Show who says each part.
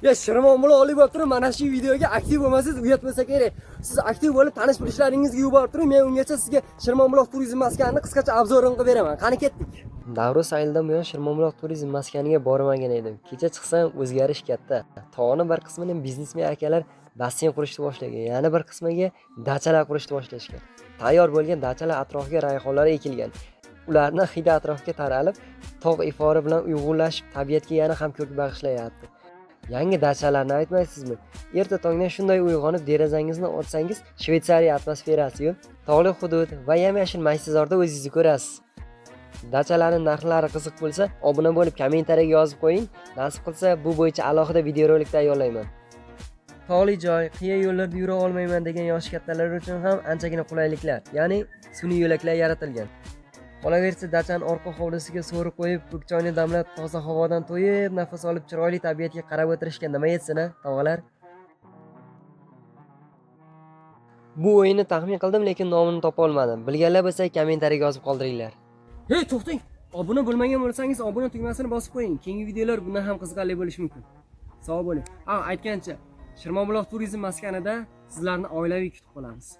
Speaker 1: Ya Shirmonbula olib turib mana shu videoga aktiv bo'lmasangiz uyat bo'lsa kerak. Siz aktiv bo'lib tanish bilishlaringizga yuborib turib, men ungacha sizga Shirmonbula turizm maskanini qisqacha obzorini qilib beraman. Qani ketdik. Davra sayildan buyon Shirmonbula turizm maskaniga bormagan edim. Kecha chiqsam o'zgarish katta. Tog'ning bir qismini biznesmen akalar basseyn qurishni boshlagan, yana bir qismiga dachalar qurishni boshlashgan. Tayyor bo'lgan dachalar atrofiga rayhonlar ekilgan. Ularni hidi atrofga taralib, tog' ifori bilan uyg'unlashib, tabiatga yana ham ko'rk bag'ishlayapti. Yangi dachalarni aytmaysizmi? Erta tongdan shunday uyg'onib derazangizni ochsangiz, Shveysariya atmosferasi-yu, tog'li hudud va yam-yashil maysazorda o'zingizni ko'rasiz. Dachalarning narxlari qiziq bo'lsa, obuna bo'lib, kommentariyaga yozib qo'ying. Nasib qilsa, bu bo'yicha alohida videorolik tayyorlayman. Tog'li joy, qiya yo'llarda yura olmayman degan yosh kattalar uchun ham anchagina qulayliklar, ya'ni sun'iy yo'laklar yaratilgan. Qolaversa, dachani orqa hovlisiga so'ri qo'yib, ko'k choyni damlab, toza havodan to'yib, nafas olib, chiroyli tabiatga qarab o'tirishga nima yetsin-a, tog'alar? Bu o'yinni taxmin qildim, lekin nomini topa olmadim. Bilganlar bo'lsa, kommentariyaga yozib qoldiringlar. Hey, to'xtang! Obuna bo'lmagan bo'lsangiz, obuna tugmasini bosib qo'ying. Keyingi videolar bundan ham qiziqarli bo'lishi mumkin. Sog' bo'ling. Aytgancha, Shirmonbula turizm maskanida sizlarni oilaviy kutib qolamiz.